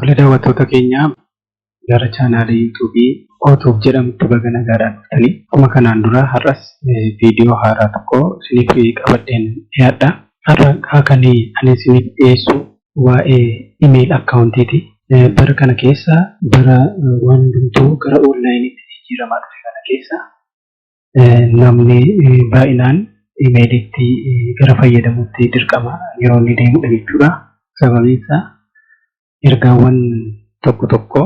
Wala daawwattoota keenya gara chaanaalii yuutuubii Ootoof jedhamtu baga nagaadhaan dhuftanii akkuma kanaan dura har'as viidiyoo haaraa tokko isiniif qabadheen dhiyaadha. Har'a kan ani isiniif dhiyeessu waa'ee imeeyil akkaawuntiiti. Bara kana keessa bara waan hundumtuu gara onlaayiniitti jijjiiramaa dhufe kana keessa namni baay'inaan imeeyilitti gara fayyadamuutti dirqama yeroo inni deemudha jechuudha. Sababiin isaa ergaawwan tokko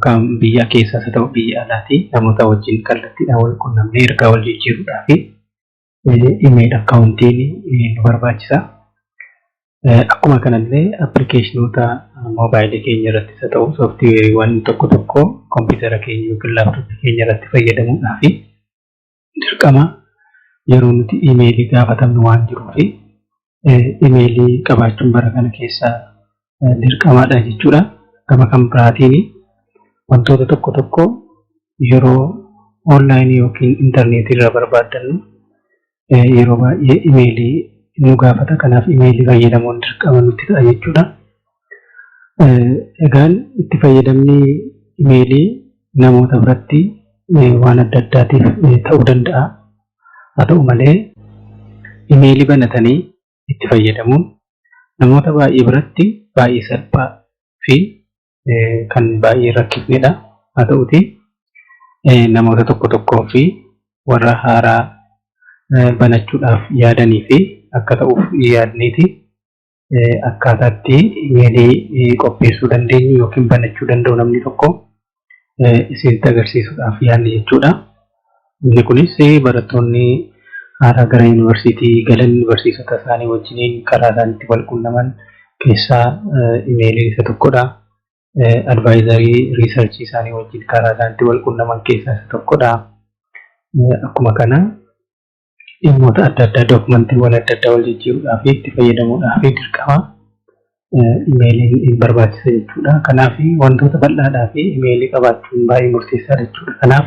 kan biyya keessaas haa ta'u biyya alaatti namoota wajjin kallattiidhaan wal quunnamnee ergaa wal jijjiiruudhaaf imeeyil akkaawuntiin nu barbaachisa. Akkuma kanallee appilikeeshinoota moobaayilii keenya irrattis haa ta'u sooftiweeriiwwan tokko kompiitara keenya yookiin laaptooppii keenya irratti fayyadamuudhaaf dirqama yeroo nuti imeeyilii gaafatamnu waan jiruuf imeeyilii qabaachuun bara kana keessa dirqamaadha jechuudha. Gama kan biraatiin wantoota tokko yeroo onlaayinii yookiin intarneetii irraa barbaaddannu yeroo baay'ee imeeyilii nu gaafata. Kanaaf imeeyilii fayyadamuun dirqama nutti ta'a jechuudha. Egaan itti fayyadamni imeeyilii namoota biratti waan adda addaatiif ta'uu danda'a. Haa ta'u malee imeeyilii banatanii itti fayyadamuun namoota baay'ee biratti baay'ee salphaa fi kan baay'ee rakkifnedha. Haa ta'uti namoota tokkoo fi warra haaraa banachuudhaaf yaadanii fi akka ta'uuf yaadneeti akkaataatti imeeyilii qopheessuu dandeenyu yookiin banachuu danda'u namni tokko isinitti agarsiisuudhaaf yaadne jechuudha. Inni kunis barattoonni haaraa gara yuunivarsiitii galan barsiisota isaanii wajjiniin karaa isaaniitti wal quunnaman keessaa imeeyiliin isa tokkodha. Advaayizarii riisarchii isaanii wajjin karaa isaaniitti wal quunnaman keessaa isa tokkodha. Akkuma kana dhimmoota adda addaa dookumantiiwwan adda addaa wal jijjiiruudhaaf itti fayyadamuudhaaf dirqama imeeyiliin barbaachisa jechuudha. Kanaaf wantoota bal'aadhaaf imeeyilii qabaachuun baay'ee murteessaadha jechuudha. Kanaaf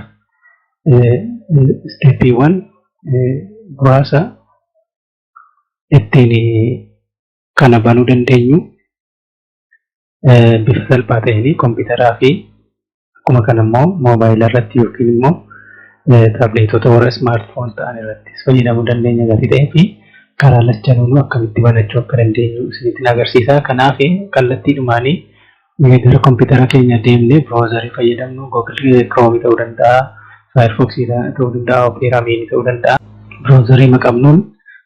isteeppiiwwan muraasa ittiin kana banuu dandeenyu bifa salphaa ta'een kompiitaraa fi akkuma kana immoo moobaayilaa irratti yookiin immoo taabileetota warra ismaartifoon ta'an irrattis fayyadamuu dandeenya gatii ta'ee fi karaa lachanuun akkamitti banachuu akka dandeenyu isinitti agarsiisa. Kanaaf kallattiidhumaanii gara kompiitara keenya deemnee biroozarii fayyadamnu Google Chrome ta'uu danda'a, Firefox ta'uu danda'a, Opera Mini ta'uu danda'a. Biroozarii maqabnuun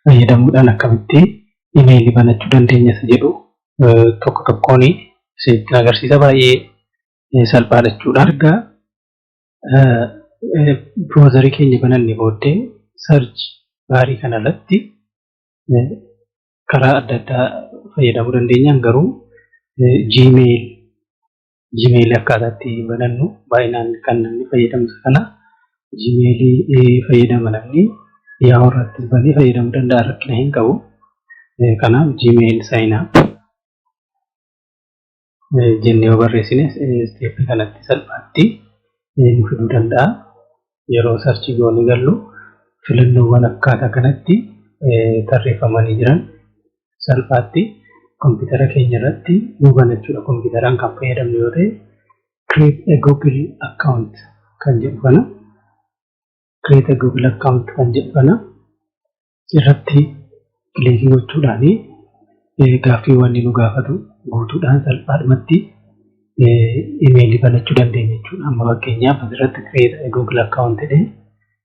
fayyadamuudhaan akkamitti imeeyilii banachuu dandeenya isa jedhu tokkoon isinitti agarsiisa. Baay'ee salphaadha jechuudha. Erga biroozarii keenya banannee booddee sarch baarii kanarratti karaa adda addaa fayyadamuu dandeenya. Garuu Gmail akkaataatti banannu baay'inaan kan namni fayyadamu kana Gmail fayyadama namni Yahoo irratti banee fayyadamuu danda'a, rakkina hin qabu. Kanaaf Gmail sign up jennee yoo barreessine isteeppii kanatti salphaatti nu fiduu danda'a. Yeroo sarchii goonee gallu filannoowwan akkaataa kanatti tarreeffamanii jiran salphaatti kompiitara keenya irratti nu banachuudha. Kompiitaraan kan fayyadamnu yoo ta'e create a Google account kan jedhu kana create a Google account kan jedhu kana irratti kilikii gochuudhaan gaaffiiwwan nu gaafatu guutuudhaan salphaadhumatti imeeyilii banachuu dandeenya jechuudha. Amma fakkeenyaaf asirratti create a Google account jedhee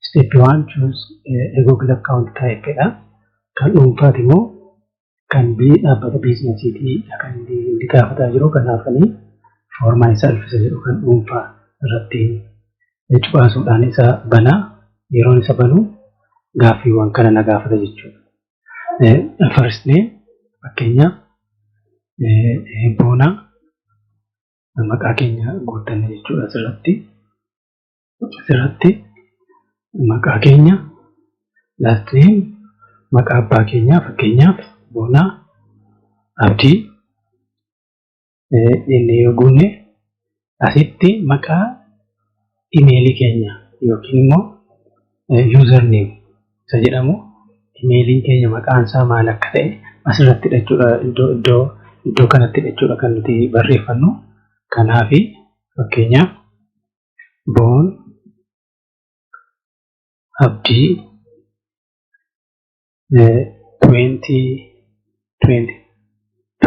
step 1 choose a Google account typeedha. Kan dhuunfaati immoo kan dhaabbata biizinasiitii kan inni gaafataa jiru. Kanaafanii for myself isa jedhu kan dhuunfaa irratti cufaasuudhaan isa banaa. Yeroon isa banuu gaaffiiwwan kana na gaafata jechuudha. First name fakkeenyaaf Boonaa maqaa keenya guutanne jechuudha. Asirratti maqaa keenya, last name maqaa abbaa keenyaa fakkeenyaaf Boonaa Abdii inni yoo guunne asitti maqaa imeeyilii keenya yookiin immoo username isa jedhamu imeeyiliin keenya maqaan isaa maal akka ta'e asirratti jechuudha. Iddoo iddoo kanatti jechuudha kan nuti barreeffannu. Kanaaf fakkeenyaaf boon abdii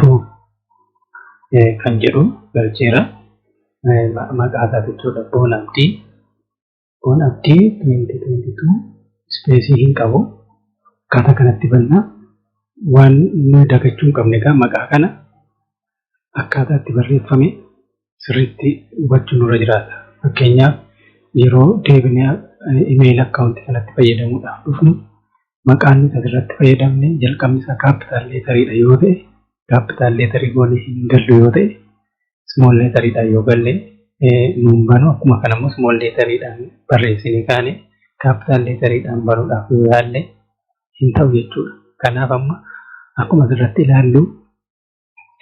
2022 kan jedhu galcheera. Maqaa isaa jechuudha boon abdii 2022 ispeesii hin qabu. Akkaataa kanatti banna. Waan nuyi dagachuu hin qabne egaa maqaa kana akkaataa itti barreeffame sirriitti hubachuu nurra jiraata. Fakkeenyaaf yeroo deebinee email akkaawuntii kanatti fayyadamuudhaaf dhufnu maqaan nuti asirratti fayyadamne jalqabni isaa capital letteriidha yoo ta'e capital letterii goonee hin gallu yoo ta'e small letteriidha yoo galle nuun banu. Akkuma kanammoo small letteriidhaan barreessinee kaane capital letteriidhaan banuudhaaf yoo yaalle hin ta'u jechuudha. Kanaaf amma akkuma asirratti ilaallu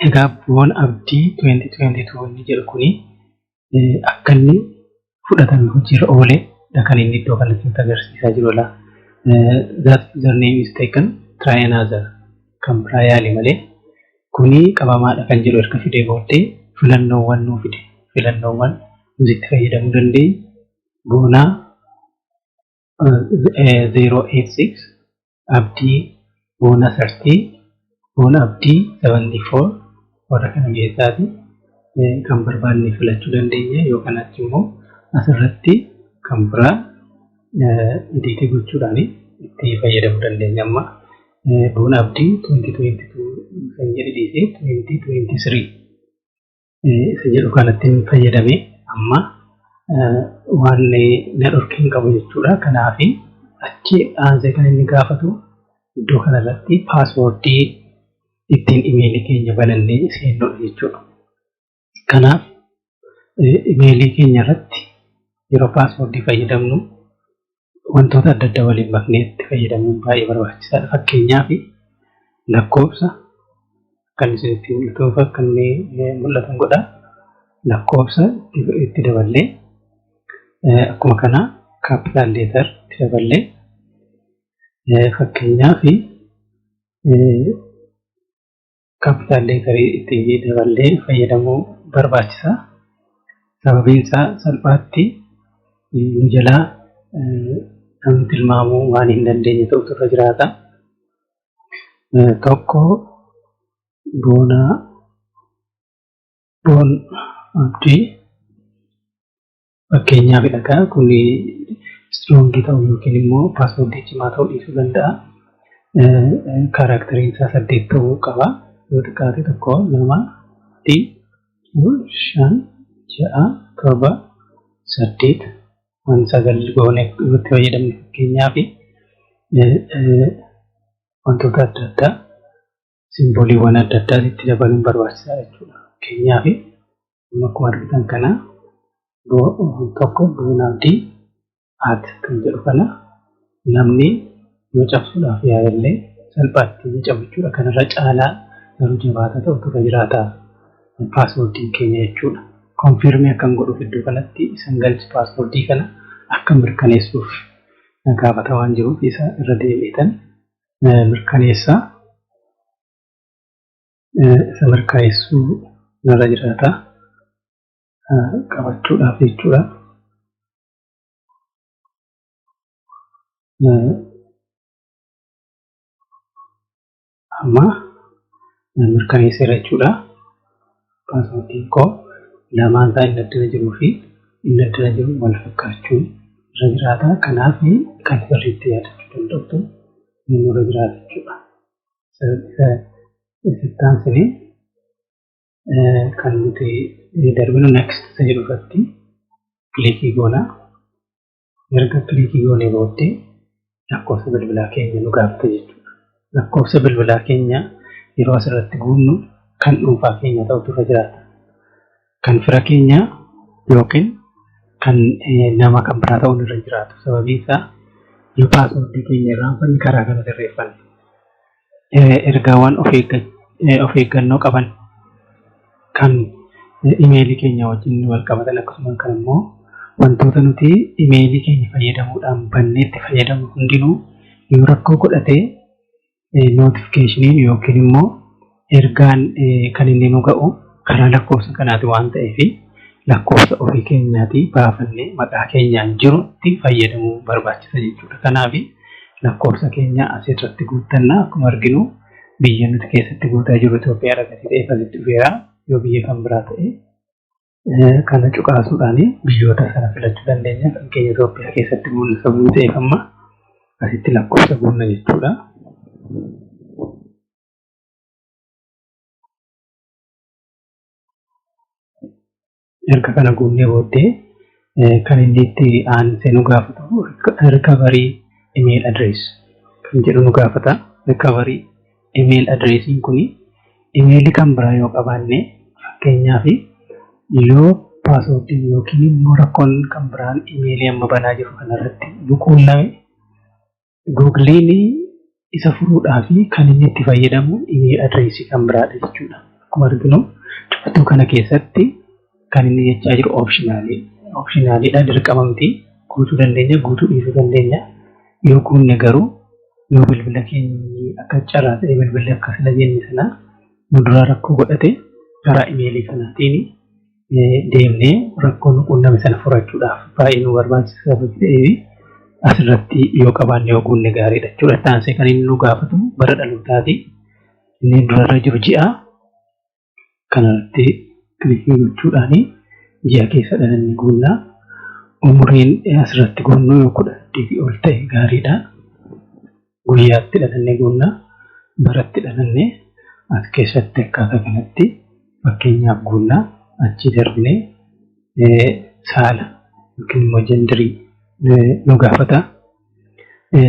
egaa boon abdii 2022 inni jedhu kuni akka inni fudhatame hojiirra oolee kan inni iddoo kanatti nutti agarsiisaa jirudha. That username is taken, try another kan biraa yaali malee kuni qabamaadha kan jedhu erga fidee booddee filannoowwan nuu fide. Filannoowwan nuti itti fayyadamuu dandeenyu boonaa 086 abdii boona 30 boona abdii 74 warra kana keessaati kan barbaanne filachuu dandeenya. Yoo kanatti immoo asirratti kan biraa ediitii gochuudhaan itti fayyadamuu dandeenya. Amma boona abdii 2022 kan jedhu dhiisee 2023 isa jedhu kanatti fayyadame amma waan na dhorkee hin qabu jechuudha. Kanaaf achi aansee kan inni gaafatu iddoo kanarratti paaswoordii ittiin imeelii keenya banannee seennudha jechuudha. Kanaaf imeelii keenya irratti yeroo paaswoordii fayyadamnu wantoota adda addaa waliin maknee itti fayyadamuun baay'ee barbaachisaadha. Fakkeenyaaf lakkoofsa kan isinitti mul'atuuf akka inni mul'atan godha. Lakkoofsa itti daballee akkuma kana capital letter itti daballee fakkeenyaaf capital letter itti daballee fayyadamuu barbaachisa. Sababiin isaa salphaatti nu jalaa namni tilmaamuu waan hin dandeenye ta'utu irra jiraata. Tokko boon abdii fakkeenyaaf dhagaa kun strongii ta'uu yookiin immoo paaswoordii cimaa ta'uu dhiisuu danda'a. Kaaraakteriin isaa 8 ta'uu qaba. Yoo xiqqaate 1 2 3 4 5 6 7 8 waan 9 goone itti fayyadamne fakkeenyaaf wantoota adda addaa simbooliiwwan adda addaa itti dabaluun barbaachisaa jechuudha. Fakkeenyaaf akkuma argitan kana tokko boona abdii kan jedhu kana namni yoo cabsuudhaaf yaa'ellee salphaatti ni cabu jechuudha. Kanarra caalaa garuu jabaata ta'utu irra jiraata paaswoordiin keenya jechuudha. Konfirmii akkan godhuuf iddoo kanatti isan galchi paaswoordii kana akka mirkaneessuuf na gaafata waan jiruuf isa irra deebi'eetan mirkaneessaa. Isa mirkaneessuu narra jiraata qabachuudhaaf jechuudha. Amma mirkaneesseera jechuudha. Paaswoordiin koo lamaan isaa inni addana jiruu fi inni addana jiru wal fakkaachuu irra jiraata. Kanaaf kan sirriitti yaadachuu danda'utu inni irra jiraata jechuudha. Isitaansini kan nuti darbinu next isa jedhu irratti kilikii goona. Erga kilikii goonee booddee lakkoofsa bilbilaa keenya nu gaafata jechuudha. Lakkoofsa bilbilaa keenya yeroo asirratti guunnu kan dhuunfaa keenya ta'utu irra jiraata. Kan fira keenya yookiin kan nama kan biraa ta'uun irra jiraatu. Sababiin isaa yoo paaswoordii keenya irraanfanne karaa kana sirreeffanne ergaawwan of eeggannoo qaban kan imeelii keenya wajjin wal qabatan akkasumas kan immoo wantoota nuti imeelii keenya fayyadamuudhaan bannee itti fayyadamu hundinuu yoo rakkoo godhatee notifikashinii yookiin immoo ergaan kan inni nu ga'u karaa lakkoofsa kanaati waan ta'eef lakkoofsa ofii keenyaatii baafannee maqaa keenyaan jirutti fayyadamuu barbaachisa jechuudha. Kanaaf lakkoofsa keenya asirratti guuttannaa akkuma arginu biyya nuti keessatti guutaa jiru Itoophiyaa dhaqatee ta'e asitti dhufeera. Yoo biyya kan biraa ta'e kana cuqaasuudhaan biyyoota sana filachuu dandeenya. Kan keenya Itoophiyaa keessatti guunna sababni ta'eef amma asitti lakkoofsa guunna jechuudha. Erga kana guunnee booddee kan inni itti aansee nu gaafatu recovery email address kan jedhu nu gaafata. Recovery email addressiin kun emailii kan biraa yoo qabaanne fakkeenyaaf yoo paaswoordiin yookiin immoo rakkoon kan biraan emailii amma banaa jiru kanarratti nu quunname Googleen isa furuudhaaf kan inni itti fayyadamu email addressii kan biraadha jechuudha. Akkuma arginu cufattuu kana keessatti kan inni jechaa jiru optionaaliidha. Dirqama miti guutuu dandeenya, guutuu dhiisuu dandeenya. Yoo guunne garuu yoo bilbila keenya akka carraa ta'e bilbilli akka sila jenne sana nu duraa rakkoo godhate karaa imeelii kanaatiin deemnee rakkoo nu quunname sana furachuudhaaf baay'ee nu barbaachisa ta'ee asirratti yoo qabaanne yoo guunne gaariidha jechuudha. Taansee kan inni nu gaafatu bara dhalootaati. Inni durarra jiru ji'a kanarratti kilikii gochuudhaan ji'a keessa dhalanne guunnaa. Umuriin asirratti guunnu yoo 18 ol ta'e gaariidha. Guyyaatti dhalanne guunnaa. Baratti dhalanne as keessatti akkaataa kanatti fakkeenyaaf guunnaa. Achi darbinee saala yookiin immoo jendarii nu gaafata.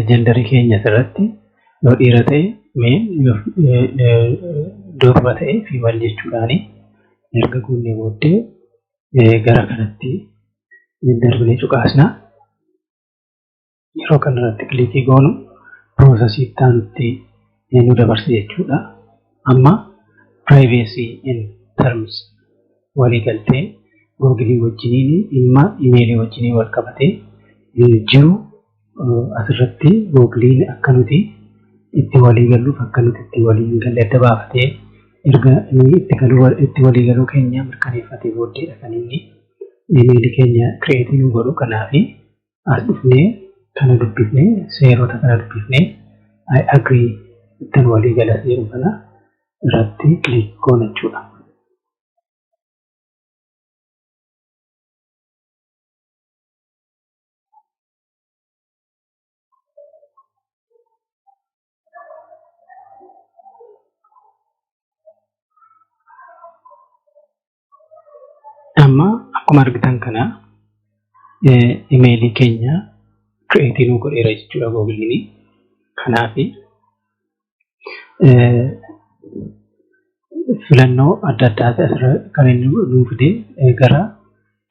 Jendarii keenya asirratti yoo dhiira ta'e durba ta'e fiimal jechuudhaan erga guunnee booddee gara kanatti darbinee cuqaasna. Yeroo kanarratti kilikii goonu piroosesii itti aanutti nu dabarsa jechuudha. Amma privacy in terms waliigaltee Googilii wajjiniin dhimma imeelii wajjiniin wal qabatee jiru asirratti Googiliin akka nuti itti waliigalluuf akka nuti itti waliigalle adda baafatee erga itti waliigaluu keenya mirkaneeffatee booddeedha kan inni imeelii keenya kireetii nu godhu. Kanaaf as dhufnee kana dubbifnee seerota kana dubbifnee I agree ittiin waliigala jedhu kana irratti kilik goona jechuudha. Amma akkuma argitan kana imeelii keenya kireetii nu godheera jechuudha Googiliin. Kanaaf filannoo adda addaa kan inni nu fidee gara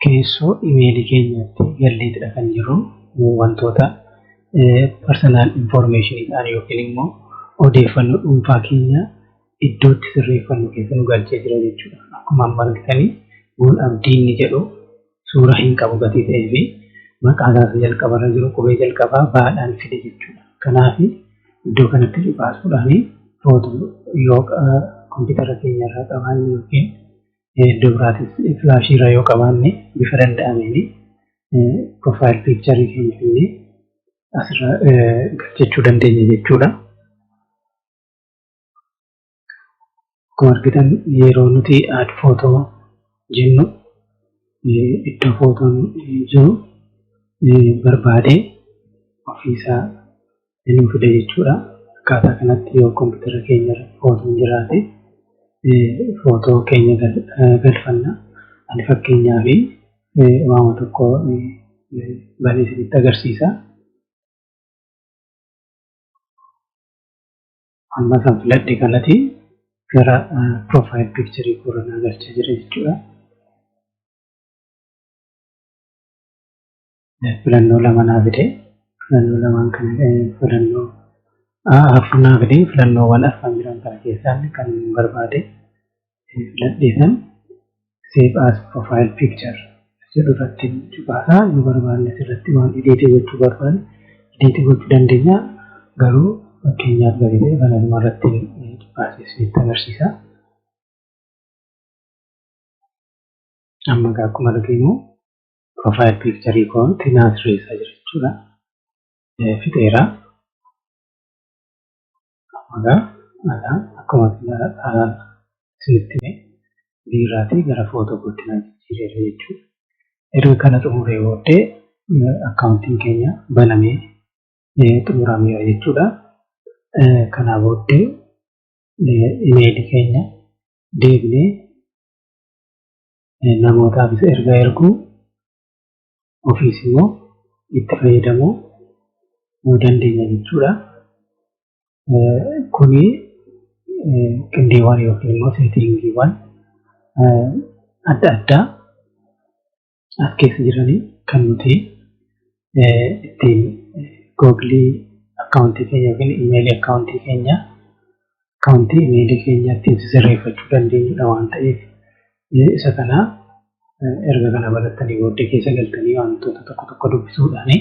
keessoo imeelii keenyaatti galleetidha kan jiru. Wantoota personal information yookiin immoo odeeffannoo dhuunfaa keenya iddootti sirreeffannu keessa nu galchee jira jechuudha. Akkuma amma argitanii Bu'uun abdiin ni jedhu suura hin qabu gatii ta'ee fi maqaa isaa jalqabarra jiru qubee jalqabaa baadhaan fide jechuudha. Kanaaf iddoo kanatti cuqaasuudhaan footoo yoo kompiitara keenya irraa qabaanne yookiin iddoo biraatis filaashii irraa yoo qabaanne bifa danda'ameen profaayil piikcharii keenya finnee asirra galchachuu dandeenya jechuudha. Akkuma argitan yeroo nuti add footoo jennu iddoo footoon jiru barbaadee ofiisaa nu fida jechuudha. Akkaataa kanatti yoo kompiitara keenya footoon jiraate footoo keenya galfanna. Ani fakkeenyaaf waama tokko balee isinitti agarsiisa. Amma san filadhe kanatti gara profaayil piikcharii koronaa galchaa jira jechuudha. Filannoo lama naa fide. Filannoo lamaan kana filannoo afur naa fide. Filannoowwan arfan jiran kana keessaa kan barbaade filadhee san save as profile picture jedhu irratti cuqaasaa. Yoo barbaanne asirratti waan ediitii gochuu barbaanne ediitii gochuu dandeenya. Garuu fakkeenyaaf gadi ta'e kanuma irratti baasee isinitti agarsiisa. Amma akkuma arginu profile picture kooti naasreessaa jira jechuudha. Fixeera. Amma akkuma isinitti biiraatii gara footoo kootti na jijjiireera jechuudha. Erga kana xumuree booddee akkaawuntiin keenya banamee xumurameera jechuudha. Kanaa booddee imeelii keenya deebinee namootaaf isa erguu ofiis immoo itti fayyadamuu dandeenya jechuudha. Kuni qindeewwan yookiin immoo seetiingiiwwan adda addaa as keessa jiranii kan nuti ittiin googilii akkaawuntii keenya yookiin imeelii akkaawuntii keenya ittiin sirreeffachuu dandeenyudha waan ta'eef isa kana erga kana barattanii booddee keessa galtanii wantoota tokko dubbisuudhaan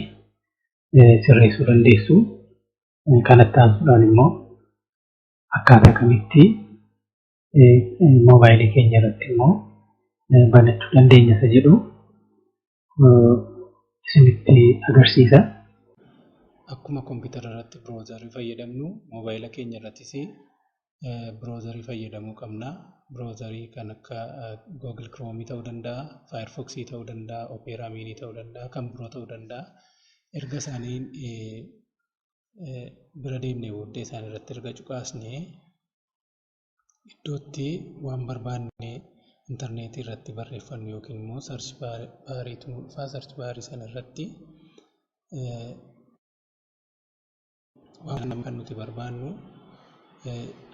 sirreessuu dandeessu. Kanatti aansuudhaan immoo akkaataa kamitti moobaayilii keenya irratti immoo banachuu dandeenya isa jedhu isinitti agarsiisa. Akkuma kompiitara irratti biroozarii fayyadamnu moobaayila keenya irrattis biroozarii fayyadamuu qabna. Biroozarii kan akka Google Chrome ta'uu danda'a, Firefox ta'uu danda'a, Opera Mini ta'uu danda'a, kan biroo ta'uu danda'a. Erga isaaniin bira deemnee booddee isaan irratti erga cuqaasnee iddootti waan barbaanne intarneetii irratti barreeffannu yookiin immoo sarchi baariitu dhufaa sarchi baarii sana irratti waan kan nuti barbaannu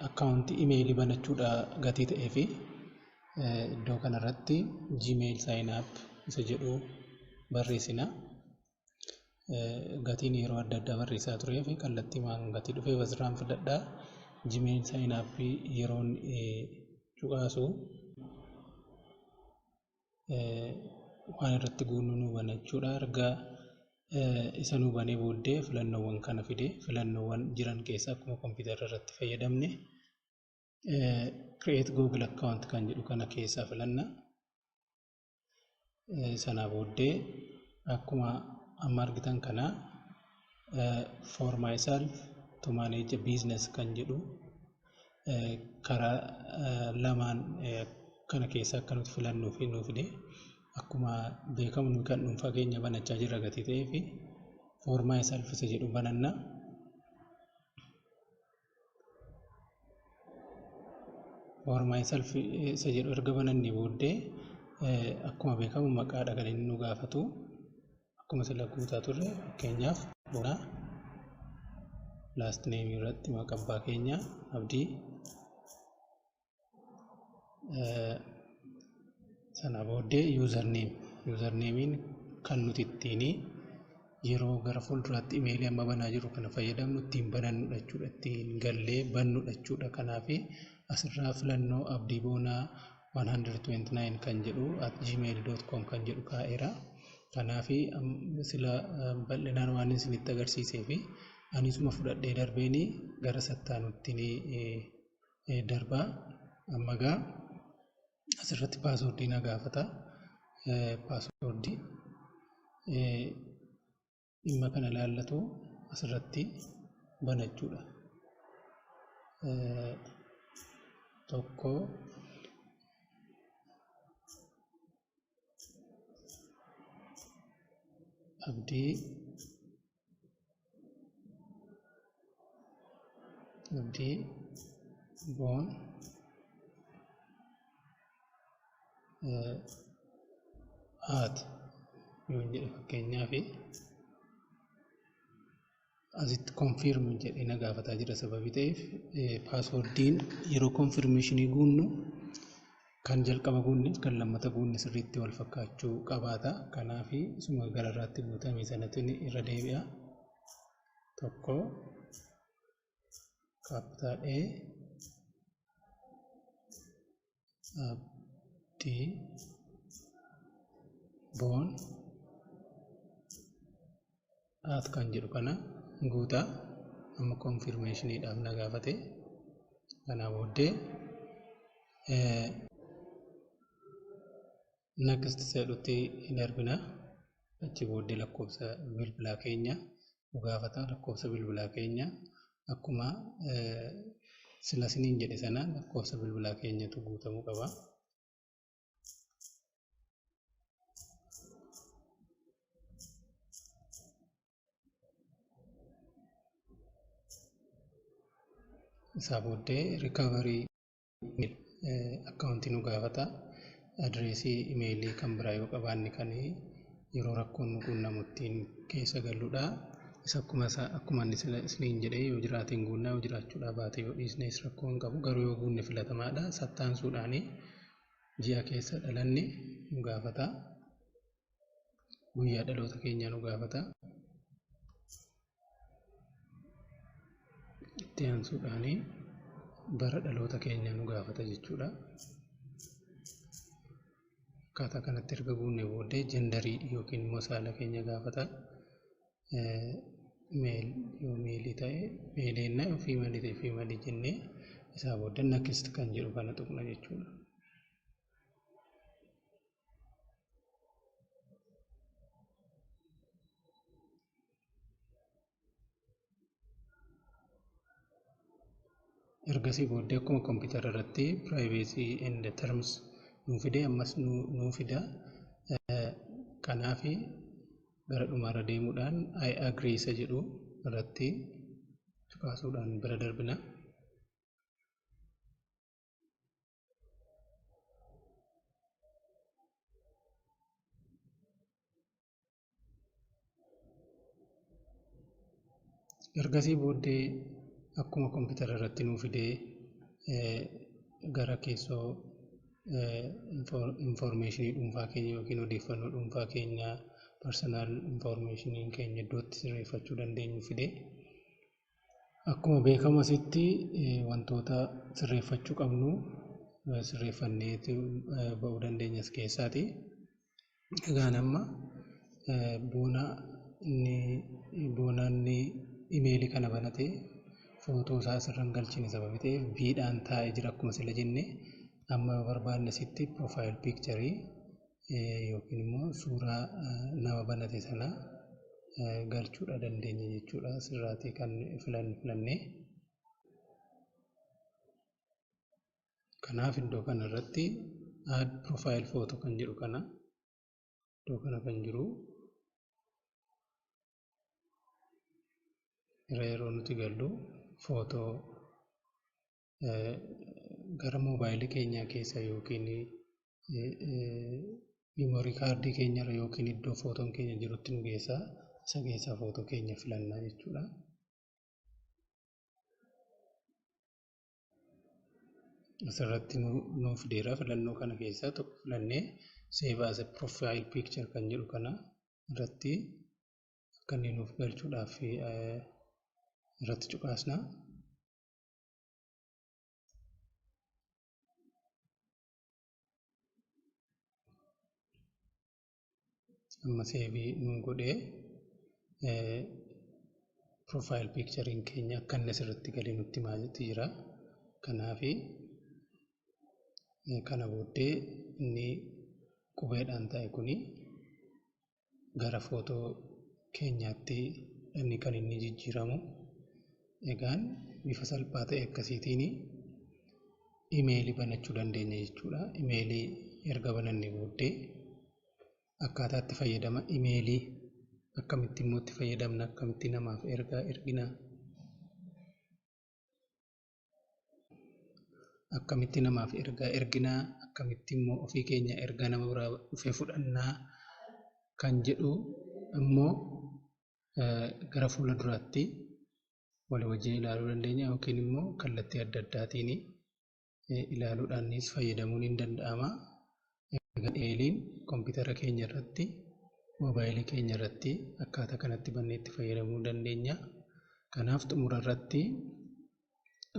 akkaawuntii imeelii banachuudha gatii ta'ee fi iddoo kanarratti Gmail sign up isa jedhu barreessina. Gatiin yeroo adda addaa barreessaa turee fi kallattii maan gatii dhufee wasirraan fudhadhaa. Gmail sign up yeroon cuqaasu waan irratti guunnu nu banachuudha. Erga isa nu banee booddee filannoowwan kana fide filannoowwan jiran keessaa akkuma kompiitara irratti fayyadamne create Google account kan jedhu kana keessaa filanna. Sanaa booddee akkuma amma argitan kana for myself to manage a business kan jedhu karaa lamaan kana keessaa akka nuti filannuu fi nuuf fide. Akkuma beekamu nu kan dhuunfaa keenya banachaa jirra gatii ta'ee fi for myself isa jedhu bananna. For myself isa jedhu erga banannee booddee akkuma beekamu maqaadha kan inni nu gaafatu. Akkuma sila guutaa turre fakkeenyaaf Boonaa last name irratti maqaa abbaa keenya Abdii sana booddee usernamein kan nuti ittiin yeroo gara fuulduraatti imeelii amma banaa jiru kana fayyadamnu ittiin banannudha jechuudha. Ittiin gallee bannudha jechuudha. Kanaaf asirraa filannoo Abdii Boonaa 129 kan jedhu @gmail.com kan jedhu kaa'eera. Kanaaf sila bal'inaan waan isinitti agarsiisee fi anisuma fudhadhee darbeeni gara sattaanutti darbaa. Amma gaa asirratti paaswordii na gaafata. Paaswordii dhimma kana ilaallatu asirratti banachuudha. Tokko Abdii Boon yoo jedhe fakkeenyaaf asitti confirm jedhee na gaafataa jira. Sababii ta'eef paaswordiin yeroo confirmationii guunnu kan jalqaba guunne kan lammata guunne sirriitti wal fakkaachuu qabaata. Kanaaf isuma gararraatti guutame sanatti irra deebi'a. Tokko capital A Abdii Boon kan jedhu kana guutaa. Amma confirmationiidhaaf na gaafate Kana booddee next jedhutti darbina. Achi booddee lakkoofsa bilbilaa keenya nu gaafata. Lakkoofsa bilbilaa keenya akkuma sila isiniin jedhe sana lakkoofsa bilbilaa keenyatu guutamuu qaba. Isaa booddee recovery akkaawuntii nu gaafata. Adreesii imeelii kan biraa yoo qabaanne kan yeroo rakkoon nu quunnamutti keessa galluudha. Isa akkuma isiniin jedhee yoo jiraateen guunnaa yoo jiraachuudhaa baate yoo dhiisnes rakkoo hin qabu. Garuu yoo guunne filatamaadha. Sattaansuudhaan ji'a keessa dhalanne nu gaafata. Guyyaa dhaloota keenya nu gaafata. Itti aansuudhaan bara dhaloota keenya nu gaafata jechuudha. Akkaataa kanatti erga guunne booddee jendarii yookiin immoo saala keenya gaafata. Yoo meelii ta'e meeleenna yoo fiimalii ta'e fiimalii jennee isaa booddee next kan jedhu kana tuqna jechuudha. Ergasii booddee akkuma kompiitara irratti privacy and terms nuu fidee ammas nuu fida. Kanaaf gara dhumaarra deemuudhaan I agree isa jedhu irratti tuqaasuudhaan bira darbina. Ergasii booddee akkuma kompiitara irratti nuu fidee gara keessoo informationii dhuunfaa keenya yookiin odeeffannoo dhuunfaa keenya personal informationii keenya iddootti sirreeffachuu dandeenyu fidee akkuma beekamu asitti wantoota sirreeffachuu qabnu sirreeffannee ba'uu dandeenyas keessaati. Egaan amma boonaan imeelii kana banatee footoo isaa asirraan galchine sababii ta'eef viidhaan taa'ee jira akkuma sila jenne. Amma barbaanne asitti profile picture yookiin immoo suuraa nama banate sana galchuudha dandeenya jechuudha. Asirraatii kan filannee. Kanaaf iddoo kana irratti add profile photo kan jedhu kana iddoo kana kan jiru yeroo nuti gallu footoo gara moobaayilii keenya keessa yookiin memorii kaardii keenyarra yookiin iddoo footoon keenya jirutti nu geessaa isa keessaa footoo keenya filannaa jechuudha. Asirratti nuuf fideera. Filannoo kana keessaa tokko filannee save as a profile picture kan jedhu kana irratti akka inni nuuf galchuudhaaf irratti cuqaasna. Amma seebii nuun godhee profile picturein keenya akka inni asirratti galee nutti maalitti jira. Kanaaf kana booddee inni qubeedhaan ta'e kuni gara footoo keenyaatti inni kan inni jijjiiramu. Egaan bifa salphaa ta'e akkasiitiin imeelii banachuu dandeenya jechuudha. Imeelii erga bananne booddee akkaataa itti fayyadama imeelii akkamitti immoo itti fayyadamna, akkamitti namaaf ergaa ergina, akkamitti namaaf ergaa erginaa, akkamitti immoo ofii keenya ergaa nama biraa dhufee fudhannaa kan jedhu immoo gara fuula duraatti walii wajjin ilaaluu dandeenya yookiin immoo kallattii adda addaatiin ilaaluudhaanis fayyadamuun ni danda'ama. Imeeliin kompiitara keenya irratti, moobaayilii keenya irratti akkaataa kanatti bannee itti fayyadamuu dandeenya. Kanaaf xumura irratti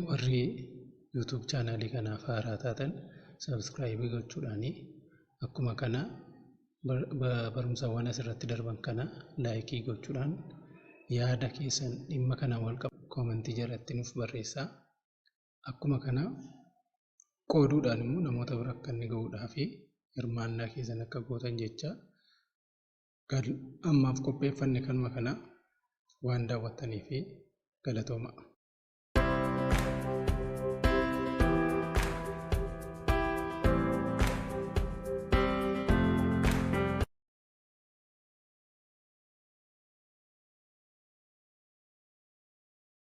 warri YouTube chaanaalii kanaaf haaraa taatan subscribe gochuudhaan akkuma kana barumsawwan asirratti darban kana laayikii gochuudhaan yaada keessan dhimma kana wal qabu koomentii jalatti nuuf barreessaa. akkuma kana qooduudhaan immoo namoota bira akka inni gahuudhaa fi hirmaannaa keessan akka gootan jecha kan ammaaf qopheeffanne kanuma kana waan daawwattaniif galatooma.